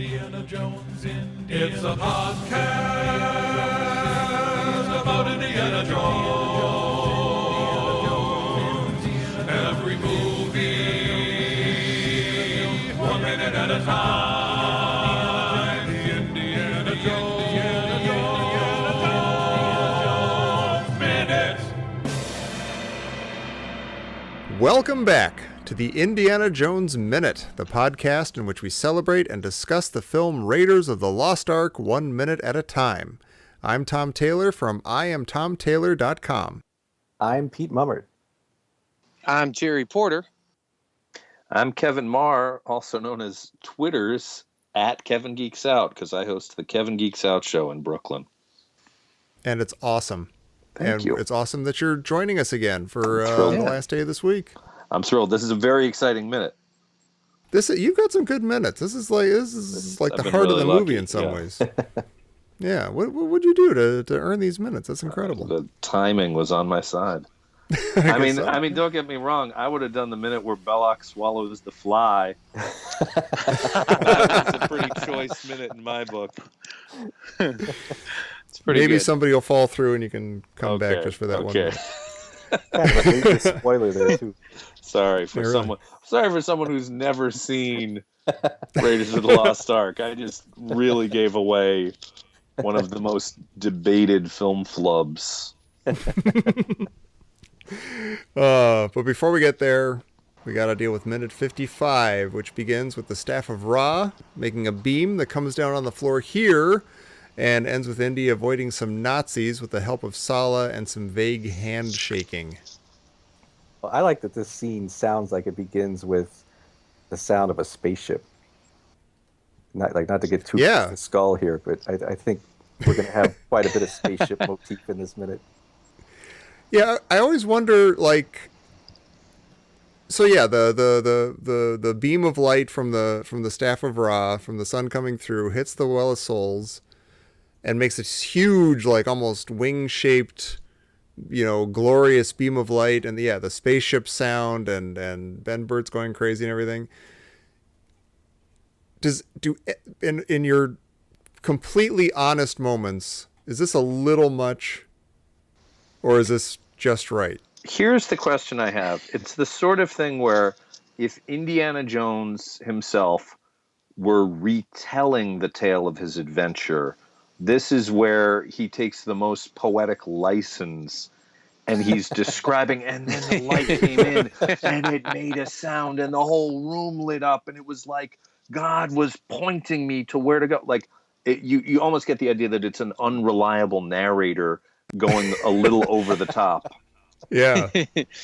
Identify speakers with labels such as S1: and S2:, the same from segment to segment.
S1: Indiana Jones, It's a podcast about Indiana Jones. Every movie, 1 minute at a time. Indiana Jones Minute.
S2: Welcome back to the Indiana Jones Minute, the podcast in which we celebrate and discuss the film Raiders of the Lost Ark 1 minute at a time. I'm Tom Taylor from IamTomTaylor.com.
S3: I'm Pete Mummert.
S4: I'm Jerry Porter.
S5: I'm Kevin Maher, also known as Twitter's at Kevin Geeks Out, because I host the Kevin Geeks Out show in Brooklyn.
S2: And it's awesome.
S5: Thank you.
S2: It's awesome that you're joining us again for the last day of this week.
S5: I'm thrilled. This is a very exciting minute.
S2: You've got some good minutes. This is like the heart
S5: really
S2: of the
S5: lucky,
S2: movie in some ways. Yeah. What would you do to earn these minutes? That's incredible.
S5: The timing was on my side. I mean, don't get me wrong. I would have done the minute where Belloq swallows the fly. That's a pretty choice minute in my book.
S4: It's pretty
S2: Maybe
S4: good.
S2: somebody will fall through and you can come back just for that one.
S5: Okay.
S3: Kind of a major spoiler there too.
S5: Sorry for someone who's never seen Raiders of the Lost Ark. I just really gave away one of the most debated film flubs.
S2: But before we get there, we got to deal with minute 55, which begins with the staff of Ra making a beam that comes down on the floor here and ends with Indy avoiding some Nazis with the help of Sala and some vague handshaking.
S3: Well, I like that this scene sounds like it begins with the sound of a spaceship. Not to get too close to the skull here, but I think we're going to have quite a bit of spaceship motif in this minute.
S2: Yeah, I always wonder, the beam of light from the staff of Ra, from the sun coming through, hits the Well of Souls and makes this huge, almost wing-shaped, glorious beam of light, and the spaceship sound and Ben Burt's going crazy and everything. In your completely honest moments, is this a little much, or is this just right?
S5: Here's the question I have. It's the sort of thing where if Indiana Jones himself were retelling the tale of his adventure, this is where he takes the most poetic license and he's describing, and then the light came in and it made a sound and the whole room lit up and it was like God was pointing me to where to go. You almost get the idea that it's an unreliable narrator going a little over the top.
S2: Yeah.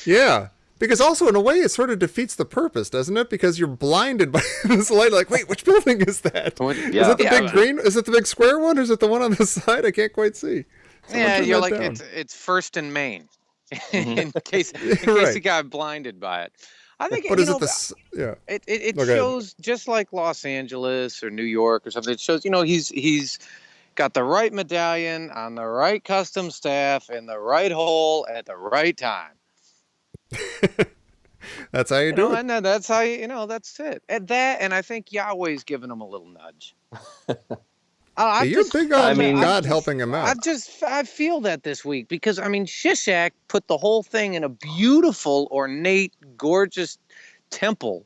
S2: Yeah. Because also, in a way, it sort of defeats the purpose, doesn't it? Because you're blinded by this light. Wait, which building is that?
S5: Yeah.
S2: Is it the big green? Is it the big square one? Or is it the one on the side? I can't quite see.
S4: You're like, it's First and Main. in case he got blinded by it. I think, it shows just like Los Angeles or New York or something. It shows, he's got the right medallion on the right custom staff in the right hole at the right time.
S2: That's how you do it.
S4: And that's how that's it. And I think Yahweh's giving him a little nudge.
S2: You're big on God helping him out.
S4: I feel that this week because Shishak put the whole thing in a beautiful, ornate, gorgeous temple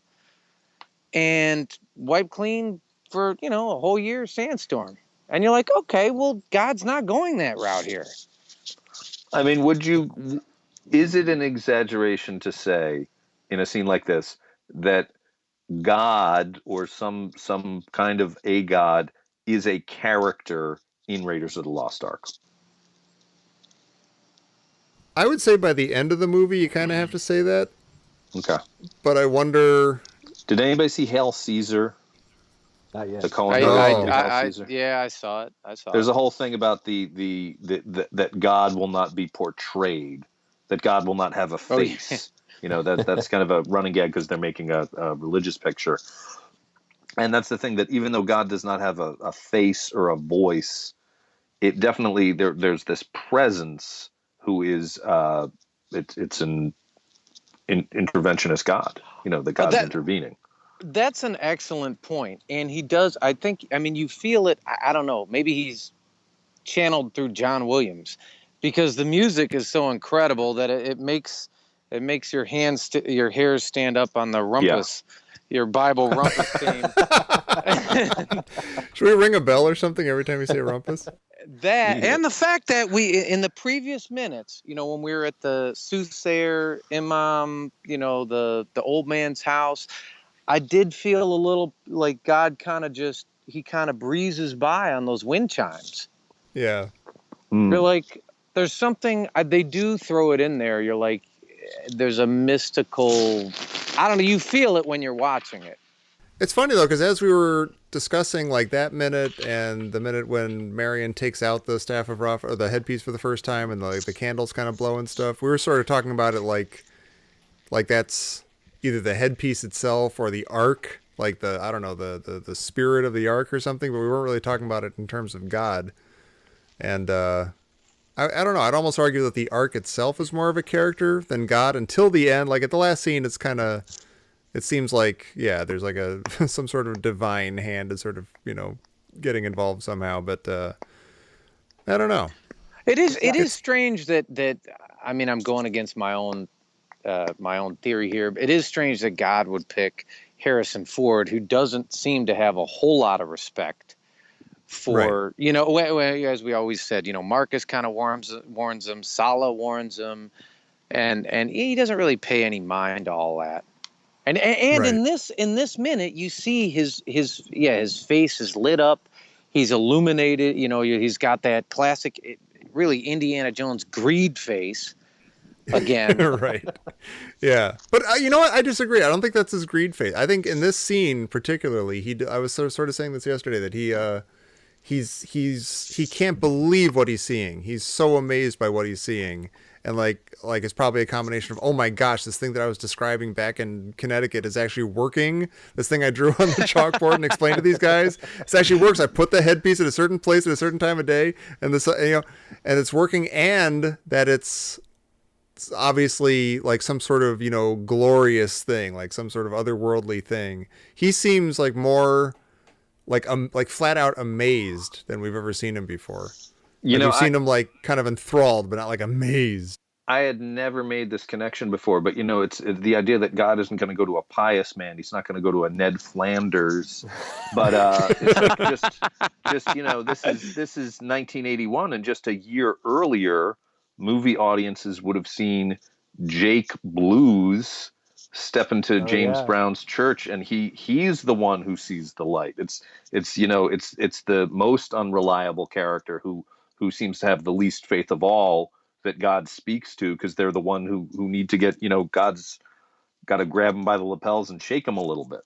S4: and wiped clean for a whole year sandstorm. And you're like, okay, well, God's not going that route here.
S5: Is it an exaggeration to say, in a scene like this, that God or some kind of a God is a character in Raiders of the Lost Ark?
S2: I would say by the end of the movie, you kind of have to say that.
S5: Okay.
S2: But I wonder...
S5: Did anybody see Hail Caesar?
S3: Not yet.
S5: The Coen Brothers Hail Caesar?
S4: I saw it.
S5: There's a whole thing about the that God will not be portrayed, that God will not have a face. That's kind of a running gag because they're making a religious picture. And that's the thing, that even though God does not have a face or a voice, it definitely there's this presence who is it's an interventionist God. The God's intervening.
S4: That's an excellent point. And he does, I think, I mean, you feel it. I don't know. Maybe he's channeled through John Williams, because the music is so incredible that it makes your your hairs stand up on the rumpus, your Bible rumpus theme.
S2: Should we ring a bell or something every time you say rumpus?
S4: That and the fact that we in the previous minutes, when we were at the soothsayer imam, the old man's house, I did feel a little like God kind of breezes by on those wind chimes.
S2: Yeah.
S4: You're like, there's something, they do throw it in there. You're like, there's a mystical, I don't know, you feel it when you're watching it.
S2: It's funny though, because as we were discussing like that minute and the minute when Marion takes out the staff of Ra, or the headpiece for the first time, and the candles kind of blow and stuff, we were sort of talking about it like that's either the headpiece itself or the ark, like the spirit of the ark or something, but we weren't really talking about it in terms of God. And I don't know, I'd almost argue that the ark itself is more of a character than God until the end. Like at the last scene, it seems like, there's like some sort of divine hand is sort of, getting involved somehow, but I don't know.
S4: It is strange that I mean, I'm going against my own theory here, but it is strange that God would pick Harrison Ford, who doesn't seem to have a whole lot of respect for, right. As we always said, Marcus kind of warns him, Sala warns him, and he doesn't really pay any mind to all that. And right. in this minute, you see his face is lit up, he's illuminated. He's got that classic, really Indiana Jones greed face again.
S2: Right. Yeah, but you know what? I disagree. I don't think that's his greed face. I think in this scene particularly, I was sort of saying this yesterday, that he can't believe what he's seeing. He's so amazed by what he's seeing. And like it's probably a combination of, oh my gosh, this thing that I was describing back in Connecticut is actually working. This thing I drew on the chalkboard and explained to these guys, it actually works. I put the headpiece at a certain place at a certain time of day, and and it's working, and that it's obviously like some sort of glorious thing, like some sort of otherworldly thing. He seems like more like flat out amazed than we've ever seen him before. We've seen him like kind of enthralled, but not like amazed.
S5: I had never made this connection before, but it's the idea that God isn't going to go to a pious man. He's not going to go to a Ned Flanders, but it's like this is 1981, and just a year earlier, movie audiences would have seen Jake Blues step into James Brown's church, and he's the one who sees the light. It's the most unreliable character who seems to have the least faith of all that God speaks to, because they're the one who need to get, God's got to grab them by the lapels and shake them a little bit.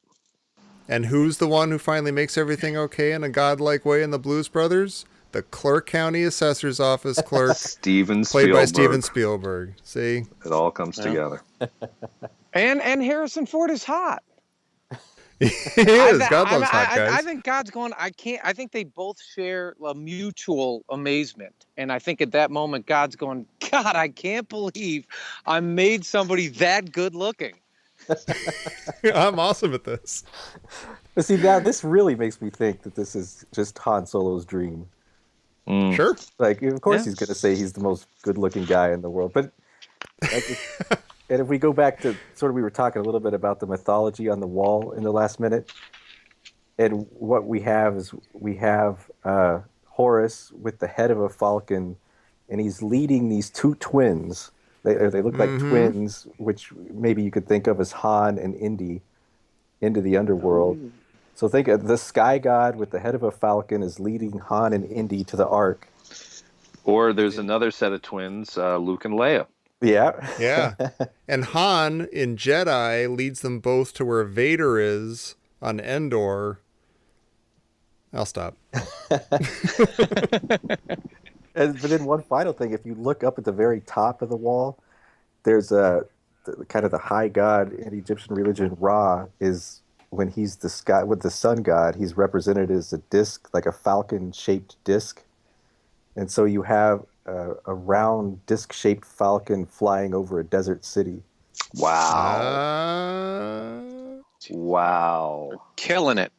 S2: And who's the one who finally makes everything okay in a godlike way in the Blues Brothers? The Clark County Assessor's Office clerk, played by Steven Spielberg. See?
S5: It all comes together.
S4: And Harrison Ford is hot.
S2: He is. God loves hot guys.
S4: I think God's going, I think they both share a mutual amazement. And I think at that moment, God's going, God, I can't believe I made somebody that good looking.
S2: I'm awesome at this.
S3: But see, now this really makes me think that this is just Han Solo's dream.
S2: Sure.
S3: Like, of course he's going to say he's the most good looking guy in the world. But and if we go back to we were talking a little bit about the mythology on the wall in the last minute, and what we have is Horus with the head of a falcon, and he's leading these two twins. They look like twins, which maybe you could think of as Han and Indy, into the underworld. So think of the sky god with the head of a falcon is leading Han and Indy to the Ark.
S5: Or there's another set of twins, Luke and Leia.
S2: Yeah. And Han in Jedi leads them both to where Vader is on Endor. I'll stop.
S3: But then one final thing, if you look up at the very top of the wall, there's kind of the high god in Egyptian religion, Ra, is when he's the sky with the sun god, he's represented as a disc, like a falcon-shaped disc. And so you have a round disc-shaped falcon flying over a desert city.
S5: Wow. Wow.
S4: Killing it,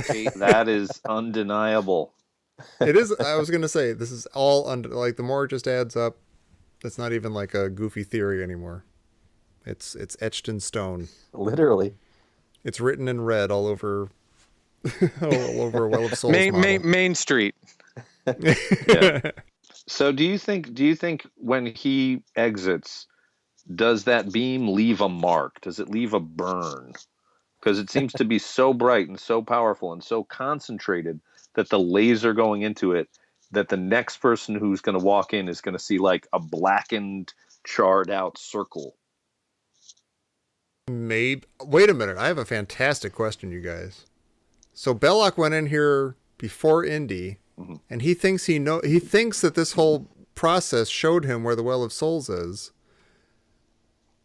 S4: Pete.
S5: That is undeniable.
S2: It is. I was going to say, this is all like the more it just adds up. It's not even like a goofy theory anymore. It's etched in stone.
S3: Literally.
S2: It's written in red all over all over Well of Souls
S4: Main Street.
S5: Yeah. So do you think when he exits, does that beam leave a mark? Does it leave a burn? Because it seems to be so bright and so powerful and so concentrated that the laser going into it, that the next person who's going to walk in is going to see like a blackened, charred out circle.
S2: Maybe. Wait a minute. I have a fantastic question, you guys. So Belloq went in here before Indy, and he thinks he thinks that this whole process showed him where the Well of Souls is.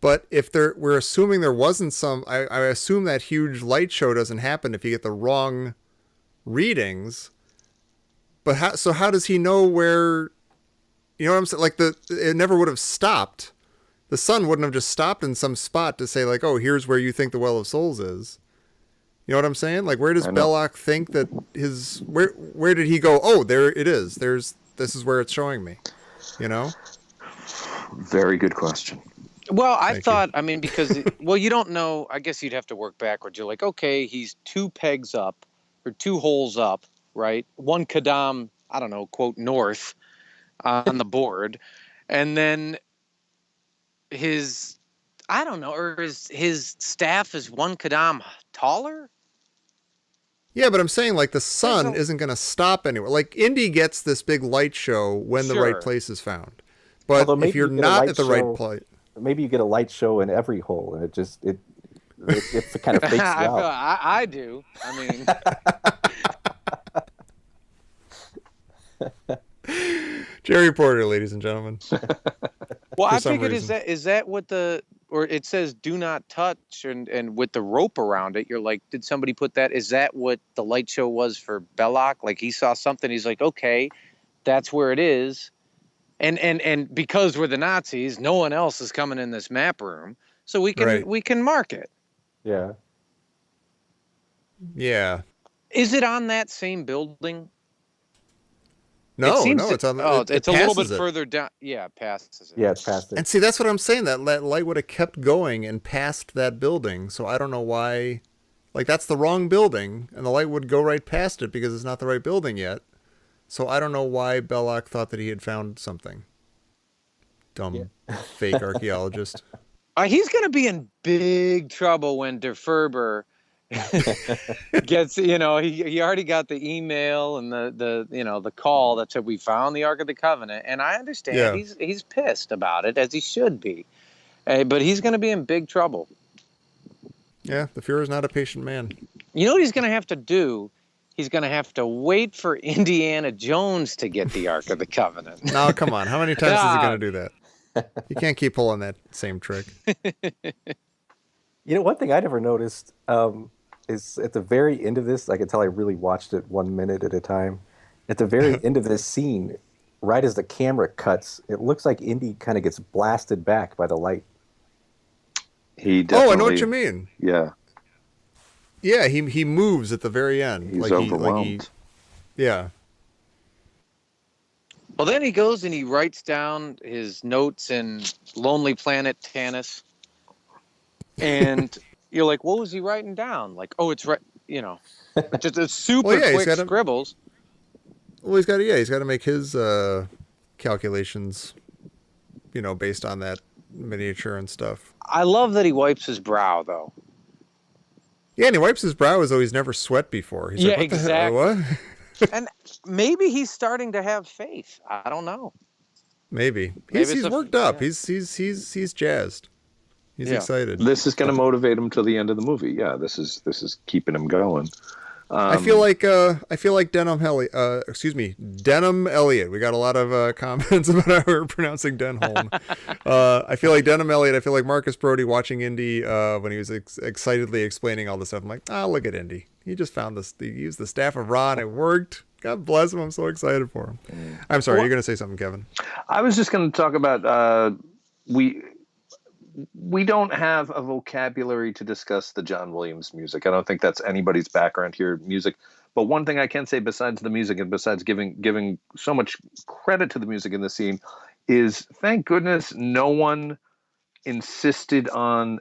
S2: But if we're assuming there wasn't some, I assume that huge light show doesn't happen if you get the wrong readings. But how does he know where? You know what I'm saying? Like it never would have stopped. The sun wouldn't have just stopped in some spot to say like, oh, here's where you think the Well of Souls is. You know what I'm saying? Like, where does Belloq think that where did he go? Oh, there it is. This is where it's showing me. You know?
S5: Very good question.
S4: Well, I thought, I mean, because, you don't know. I guess you'd have to work backwards. You're like, okay, he's 2 pegs up or 2 holes up, right? 1 kadam, I don't know, quote, north on the board. And then his staff is 1 kadam taller?
S2: Yeah, but I'm saying like the sun isn't going to stop anywhere. Like Indy gets this big light show when the right place is found. But if you're not at the right place.
S3: Maybe you get a light show in every hole, and it kind of fakes you out.
S4: I do. I
S2: mean, Jerry Porter, ladies and gentlemen.
S4: Well, I figured is that what or it says do not touch, and with the rope around it, you're like, did somebody put that? Is that what the light show was for Belloq? Like he saw something, he's like, okay, that's where it is. And because we're the Nazis, no one else is coming in this map room, so we can mark it.
S3: Yeah.
S2: Yeah.
S4: Is it on that same building?
S2: No, it's on.
S4: It's a little bit further down. Yeah, it passes it.
S3: Yeah, it's past it.
S2: And see, that's what I'm saying. That light would have kept going and passed that building. So I don't know why. Like that's the wrong building, and the light would go right past it because it's not the right building yet. So I don't know why Belloq thought that he had found something. Dumb, fake archaeologist.
S4: He's going to be in big trouble when Der Ferber gets, he already got the email and the call that said we found the Ark of the Covenant. And I understand he's pissed about it, as he should be. But he's going to be in big trouble.
S2: Yeah, the Fuhrer's not a patient man.
S4: You know what he's going to have to do? He's going to have to wait for Indiana Jones to get the Ark of the Covenant.
S2: No, come on. How many times is he going to do that? You can't keep pulling that same trick.
S3: One thing I never noticed is at the very end of this, I can tell I really watched it 1 minute at a time. At the very end of this scene, right as the camera cuts, it looks like Indy kind of gets blasted back by the light.
S5: He definitely,
S2: I know what you mean.
S5: Yeah.
S2: Yeah, he moves at the very end.
S5: He's overwhelmed.
S2: Yeah.
S4: Well, then he goes and he writes down his notes in Lonely Planet Tanis. And you're like, what was he writing down? Like, oh, it's right, just a super quick scribbles.
S2: Well, he's got to make his calculations, based on that miniature and stuff.
S4: I love that he wipes his brow, though.
S2: Yeah, and he wipes his brow as though he's never sweat before. He's like, what
S4: exactly.
S2: The hell? What?
S4: And maybe he's starting to have faith. I don't know.
S2: Maybe he's worked up. Yeah. He's jazzed. He's excited.
S5: This is going to motivate him till the end of the movie. Yeah, this is keeping him going.
S2: I feel like Denham Elliott. We got a lot of comments about how we're pronouncing Denholm. I feel like Denham Elliott. I feel like Marcus Brody watching Indy when he was excitedly explaining all this stuff. I'm like, look at Indy. He just found this. He used the staff of Ra and it worked. God bless him. I'm so excited for him. I'm sorry. You're going to say something, Kevin.
S5: I was just going to talk about we don't have a vocabulary to discuss the John Williams music. I don't think that's anybody's background here, music. But one thing I can say besides the music and besides giving so much credit to the music in the scene is, thank goodness no one insisted on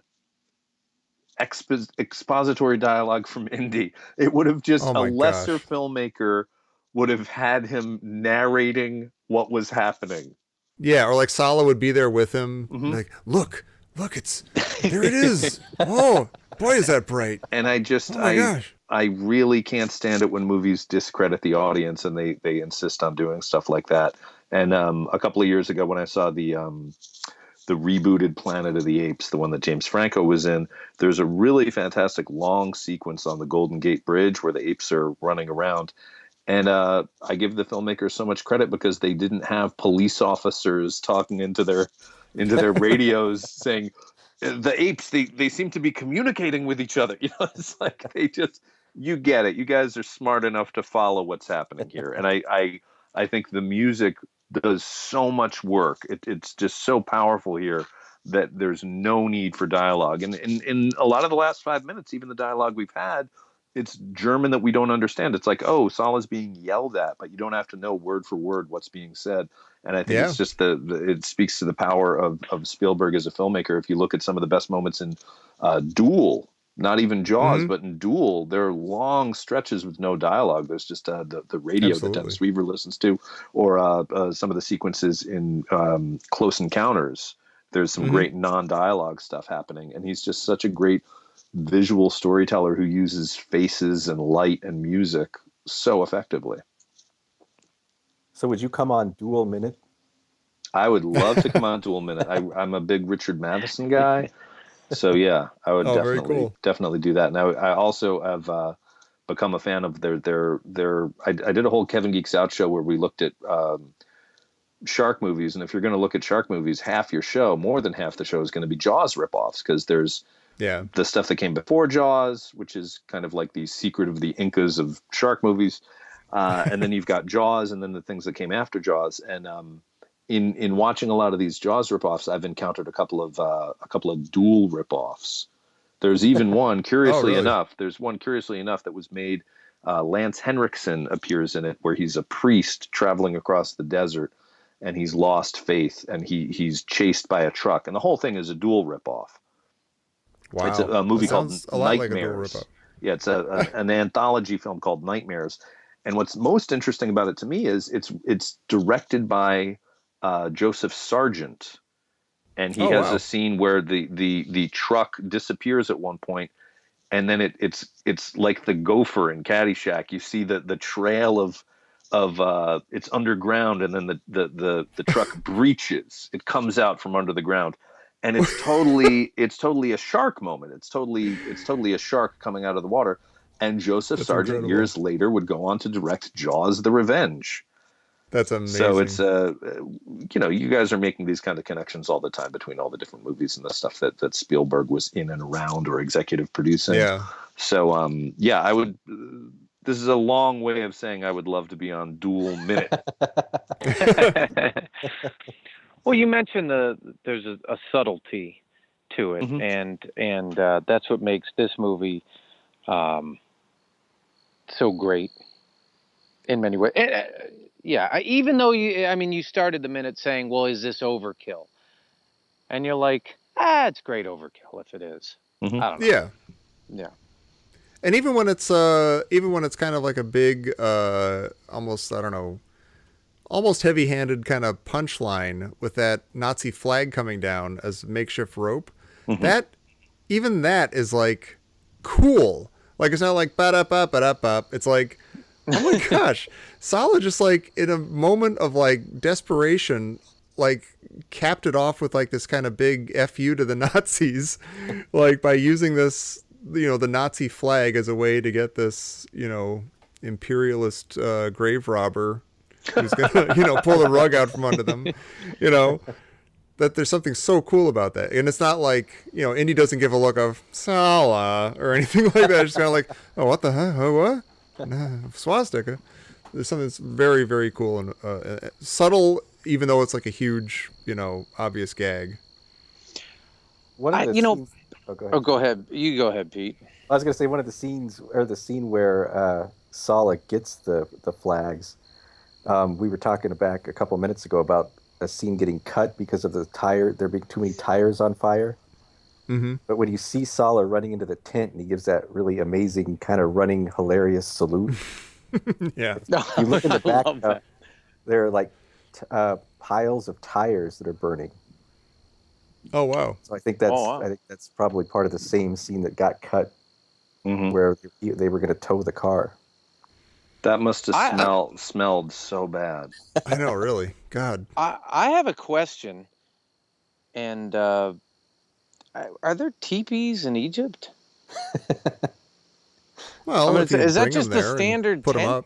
S5: expository dialogue from Indy. It would have just a lesser filmmaker would have had him narrating what was happening.
S2: Yeah, or like Sala would be there with him, like, look, it's there it is. Oh, boy, is that bright.
S5: And I really can't stand it when movies discredit the audience and they insist on doing stuff like that. And a couple of years ago when I saw the rebooted Planet of the Apes, the one that James Franco was in, there's a really fantastic long sequence on the Golden Gate Bridge where the apes are running around. And I give the filmmakers so much credit because they didn't have police officers talking into their radios saying, the apes, they seem to be communicating with each other. You know, it's like you get it. You guys are smart enough to follow what's happening here. And I think the music does so much work. It's just so powerful here that there's no need for dialogue. And in a lot of the last 5 minutes, even the dialogue we've had, it's German that we don't understand. It's like, oh, Sala's being yelled at, but you don't have to know word for word what's being said. And I think it's just it speaks to the power of Spielberg as a filmmaker. If you look at some of the best moments in Duel, not even Jaws, but in Duel, there are long stretches with no dialogue. There's just the radio that Dennis Weaver listens to, or some of the sequences in Close Encounters. There's some great non-dialogue stuff happening. And he's just such a great visual storyteller who uses faces and light and music so effectively.
S3: So would you come on Duel Minute?
S5: I would love to come on Duel Minute. I'm a big Richard Matheson guy. So yeah, I would definitely do that. And I also have become a fan of their I did a whole Kevin Geeks Out show where we looked at shark movies. And if you're going to look at shark movies, half your show, more than half the show, is going to be Jaws ripoffs, because there's the stuff that came before Jaws, which is kind of like the secret of the Incas of shark movies. And then you've got Jaws, and then the things that came after Jaws. And in watching a lot of these Jaws ripoffs, I've encountered a couple of Duel ripoffs. There's even one, curiously enough, that was made. Lance Henriksen appears in it, where he's a priest traveling across the desert, and he's lost faith, and he's chased by a truck, and the whole thing is a Duel ripoff.
S2: Wow.
S5: It's a movie called
S2: Nightmares.
S5: It's an anthology film called Nightmares. And what's most interesting about it to me is it's directed by Joseph Sargent, and he has a scene where the truck disappears at one point, and then it's like the gopher in Caddyshack. You see the trail of it's underground, and then the truck breaches. It comes out from under the ground, and it's totally a shark moment. It's totally a shark coming out of the water. And Joseph Sargent years later would go on to direct Jaws: The Revenge.
S2: That's amazing.
S5: So it's you guys are making these kind of connections all the time between all the different movies and the stuff that Spielberg was in and around or executive producing.
S2: Yeah.
S5: So I would. This is a long way of saying I would love to be on Duel Minute.
S4: Well, you mentioned there's a subtlety to it, and that's what makes this movie so great in many ways. Even though you started the minute saying, well, is this overkill? And you're like, it's great overkill if it is. I don't know. Yeah.
S2: And even when it's kind of like a big, almost heavy-handed kind of punchline with that Nazi flag coming down as makeshift rope, that is like cool. Like, it's not like ba-da-ba-ba-da-ba. It's like, oh my gosh, Sala just like in a moment of like desperation, like capped it off with like this kind of big FU to the Nazis, like by using this, the Nazi flag as a way to get this, imperialist grave robber who's gonna, pull the rug out from under them, that there's something so cool about that. And it's not like, Indy doesn't give a look of Sala or anything like that. It's just kind of like, oh, what the heck? Oh, what? Swastika. There's something that's very, very cool and subtle, even though it's like a huge, obvious gag.
S3: one of the scenes...
S4: go ahead. Go ahead. You go ahead, Pete.
S3: I was going to say one of the scenes, or the scene where Sala gets the flags. We were talking back a couple minutes ago about a scene getting cut because of there being too many tires on fire.
S2: Mm-hmm.
S3: But when you see Sala running into the tent and he gives that really amazing kind of running hilarious salute.
S2: Yeah.
S3: If you look in the back, there are like piles of tires that are burning.
S2: Oh wow!
S3: So I think that's probably part of the same scene that got cut, where they were going to tow the car.
S5: That must have smelled so bad.
S2: I know, really. God.
S4: I have a question. And are there teepees in Egypt?
S2: Well,
S4: is that just the standard
S2: put
S4: tent?
S2: them up?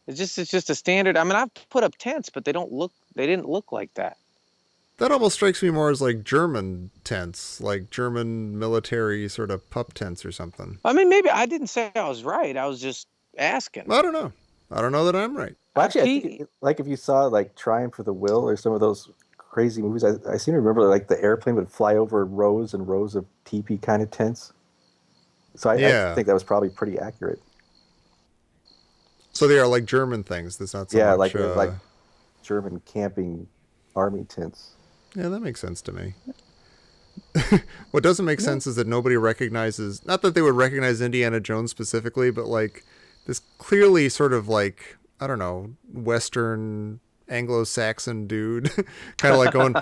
S4: It's just a standard. I mean, I've put up tents, but they didn't look like that.
S2: That almost strikes me more as like German tents, like German military sort of pup tents or something.
S4: I mean, maybe I didn't say I was right. I was just asking.
S2: I don't know. I don't know that I'm right.
S3: Well, actually, I think like if you saw like Triumph of the Will or some of those crazy movies, I seem to remember like the airplane would fly over rows and rows of teepee kind of tents. So I think that was probably pretty accurate.
S2: So they are like German things. That's not so much...
S3: like German camping army tents.
S2: Yeah, that makes sense to me. What doesn't make sense is that nobody recognizes... Not that they would recognize Indiana Jones specifically, but like this clearly sort of like, I don't know, Western Anglo-Saxon dude. Kind of like going,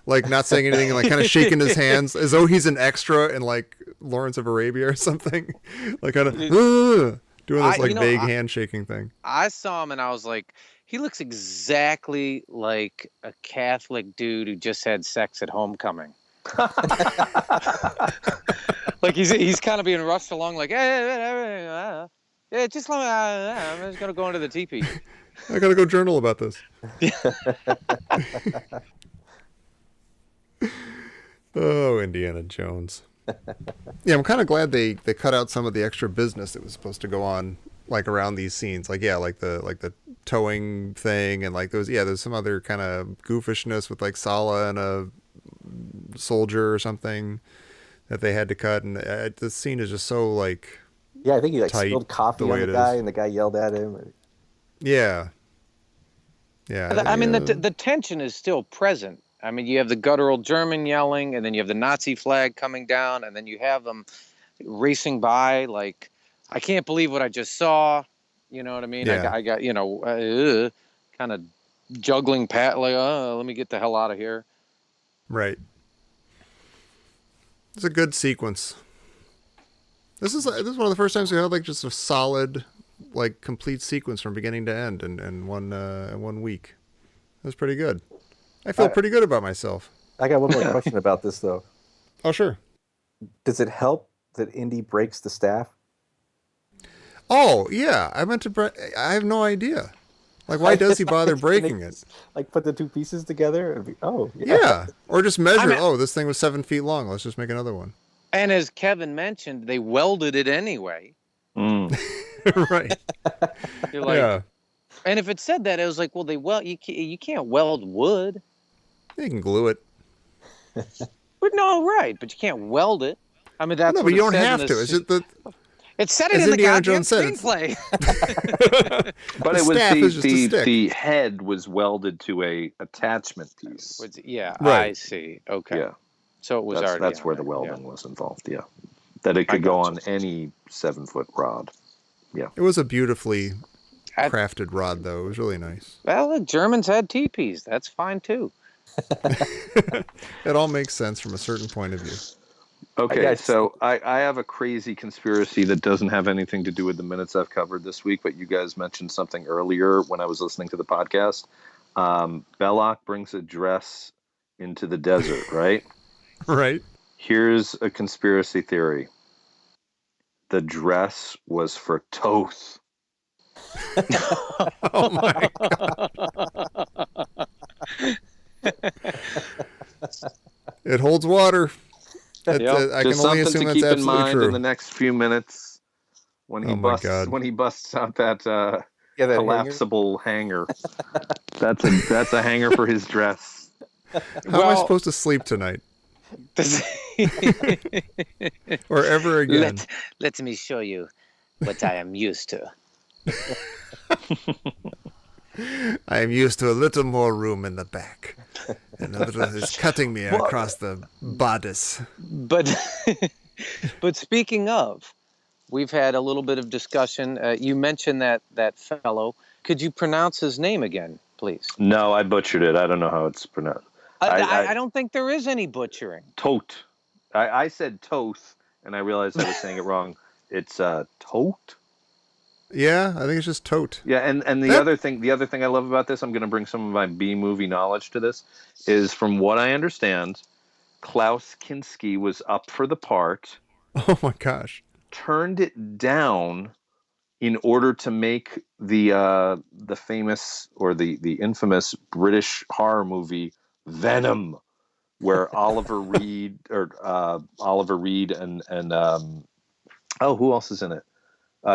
S2: like not saying anything and like kind of shaking his hands as though he's an extra in like Lawrence of Arabia or something. Like kind of... doing this like vague handshaking thing.
S4: I saw him and I was like, he looks exactly like a Catholic dude who just had sex at homecoming. Like he's kind of being rushed along like, yeah, just let me, I'm just gonna go into the teepee.
S2: I gotta go journal about this. Oh, Indiana Jones. Yeah, I'm kind of glad they cut out some of the extra business that was supposed to go on like around these scenes. Like the towing thing and like there's some other kind of goofishness with like Sala and a soldier or something that they had to cut, and this scene is just so like
S3: I think he like spilled coffee on the guy and the guy yelled at him.
S2: Yeah.
S4: I mean the tension is still present. I mean, you have the guttural German yelling, and then you have the Nazi flag coming down, and then you have them racing by. Like, I can't believe what I just saw. You know what I mean?
S2: Yeah.
S4: I got kind of juggling like, let me get the hell out of here.
S2: Right. It's a good sequence. This is one of the first times we had like just a solid, like complete sequence from beginning to end in one week. It was pretty good. I feel pretty good about myself.
S3: I got one more question about this, though.
S2: Oh, sure.
S3: Does it help that Indy breaks the staff?
S2: Oh, yeah. I have no idea. Like, why does he bother breaking it?
S3: Like, put the two pieces together?
S2: Yeah. Or just measure, this thing was 7 feet long. Let's just make another one.
S4: And as Kevin mentioned, they welded it anyway.
S2: Right.
S4: You're like, and if it said that, it was like, well, you can't weld wood.
S2: You can glue it.
S4: But no, right. But you can't weld it. I mean, that's
S2: no, but you don't have to. Is it the...
S4: It said it in the goddamn screenplay.
S5: But it was the head was welded to a attachment piece.
S4: Yeah,
S2: right.
S4: I see. Okay.
S5: Yeah.
S4: So it was already...
S5: That's where the welding was involved, yeah. That it could go on any 7-foot rod. Yeah.
S2: It was a beautifully crafted rod, though. It was really nice.
S4: Well, the Germans had teepees. That's fine, too.
S2: It all makes sense from a certain point of view.
S5: Okay, so I have a crazy conspiracy that doesn't have anything to do with the minutes I've covered this week, but you guys mentioned something earlier when I was listening to the podcast. Belloq brings a dress into the desert, right?
S2: Right.
S5: Here's a conspiracy theory. The dress was for Toth.
S2: Oh my God. It holds water. I can only assume that's absolutely true. Just something to keep in mind
S5: in the next few minutes when he busts out that collapsible hanger. That's a hanger for his dress.
S2: How am I supposed to sleep tonight? Or ever again.
S4: Let me show you what I am used to.
S2: I am used to a little more room in the back. And a little is cutting me across the bodice.
S4: But speaking of, we've had a little bit of discussion. You mentioned that fellow. Could you pronounce his name again, please?
S5: No, I butchered it. I don't know how it's pronounced.
S4: I don't think there is any butchering.
S5: Tote. I said Toth, and I realized I was saying it wrong. It's Tote.
S2: Yeah, I think it's just Tote.
S5: Yeah, and the other thing I love about this, I'm going to bring some of my B movie knowledge to this, is from what I understand, Klaus Kinski was up for the part.
S2: Oh my gosh!
S5: Turned it down in order to make the famous or the infamous British horror movie Venom, where Oliver Reed and who else is in it?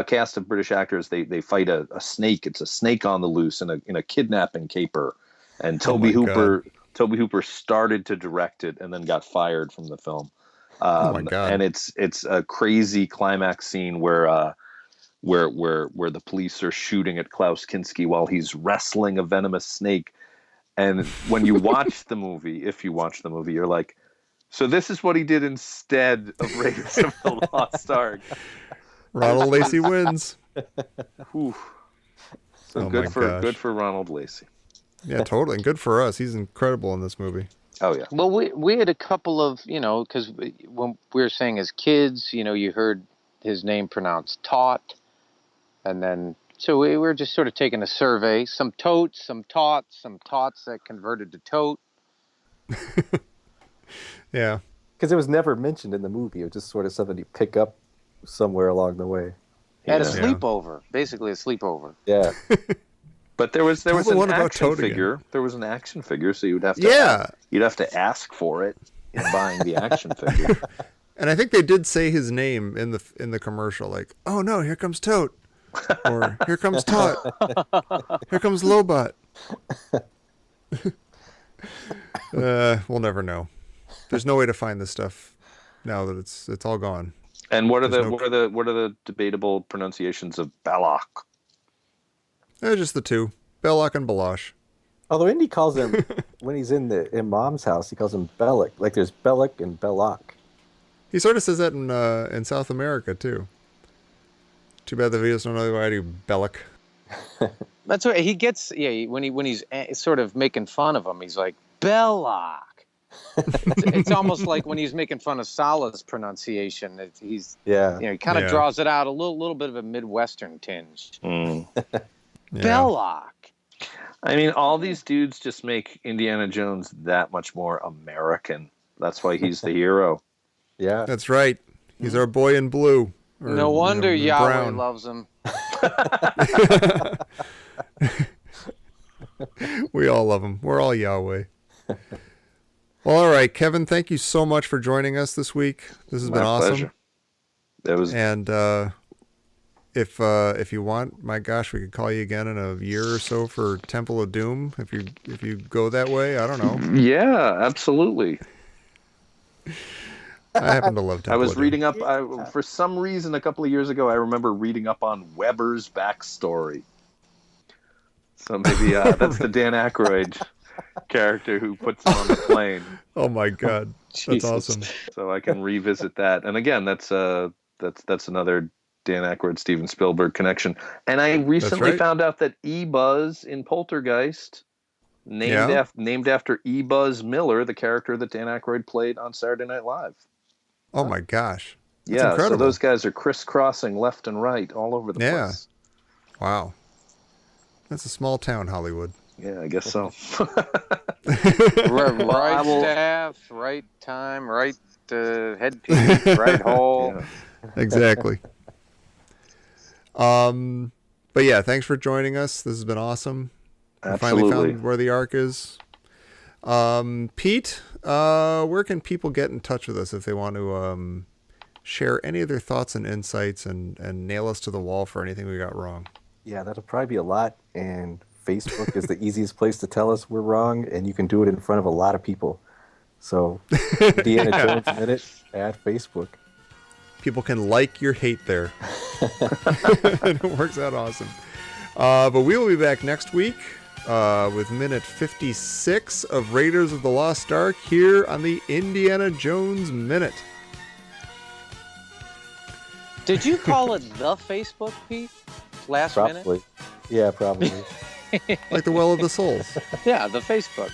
S5: Cast of British actors. They fight a snake. It's a snake on the loose in a kidnapping caper, and Toby Hooper started to direct it and then got fired from the film.
S2: Oh my God!
S5: And it's a crazy climax scene where the police are shooting at Klaus Kinski while he's wrestling a venomous snake. And when you watch the movie, if you watch the movie, you're like, so this is what he did instead of Raiders of the Lost Ark.
S2: Ronald Lacey wins.
S5: Whew. So good for Ronald Lacey.
S2: Yeah, totally. And good for us. He's incredible in this movie.
S5: Oh, yeah.
S4: Well, we had a couple of, because when we were saying as kids, you heard his name pronounced Taut. And then, so we were just sort of taking a survey. Some totes, some tots that converted to tote.
S2: Yeah.
S3: Because it was never mentioned in the movie. It was just sort of something you pick up somewhere along the way.
S4: At a sleepover, basically a sleepover.
S3: Yeah.
S5: But there was an action figure. There was an action figure, so you'd have to ask for it in buying the action figure.
S2: And I think they did say his name in the commercial, like, "Oh no, here comes Tote," or "Here comes Tot," "Here comes Lobot." We'll never know. There's no way to find this stuff now that it's all gone.
S5: And what are the debatable pronunciations of Belloq?
S2: Just the two, Belloq and Balosh.
S3: Although Indy calls him when he's in Mom's house, he calls him Belloq. Like there's Belloq and Belloq.
S2: He sort of says that in South America too. Too bad the videos don't know why I do Belloq.
S4: That's what he gets. Yeah, when he's sort of making fun of him, he's like Belloq. It's almost like when he's making fun of Salah's pronunciation. He kind of draws it out a little bit of a Midwestern tinge.
S5: Mm.
S4: Belloq.
S5: I mean, all these dudes just make Indiana Jones that much more American. That's why he's the hero.
S3: Yeah,
S2: that's right. He's our boy in blue.
S4: No wonder Yahweh loves him.
S2: We all love him. We're all Yahweh. Well, all right, Kevin, thank you so much for joining us this week. This has been awesome.
S5: Pleasure. That was.
S2: And if you want, my gosh, we could call you again in a year or so for Temple of Doom. If you go that way, I don't know.
S5: Yeah, absolutely.
S2: I happen to love Temple
S5: of Doom. Reading up for some reason a couple of years ago. I remember reading up on Weber's backstory. So maybe that's the Dan Aykroyd character who puts him on the plane.
S2: Oh my God, that's awesome!
S5: So I can revisit that, and again, that's another Dan Aykroyd, Steven Spielberg connection. And I recently found out that E-Buzz in Poltergeist, named after E-Buzz Miller, the character that Dan Aykroyd played on Saturday Night Live.
S2: Oh my gosh! That's incredible.
S5: So those guys are crisscrossing left and right all over the place.
S2: Wow, that's a small town, Hollywood.
S5: Yeah, I guess so.
S4: Right staff, right time, right headpiece, right hole.
S2: Yeah. Exactly. But yeah, thanks for joining us. This has been awesome.
S5: Absolutely.
S2: We finally found where the Ark is. Pete, where can people get in touch with us if they want to share any of their thoughts and insights and nail us to the wall for anything we got wrong?
S3: Yeah, that'll probably be a lot. And Facebook is the easiest place to tell us we're wrong, and you can do it in front of a lot of people. So, Indiana Jones Minute at Facebook.
S2: People can like your hate there. And it works out awesome. But we will be back next week with minute 56 of Raiders of the Lost Ark here on the Indiana Jones Minute.
S4: Did you call it the Facebook, Pete? Last
S3: minute? Yeah, probably.
S2: Like the Well of the Souls.
S4: Yeah, the Facebook.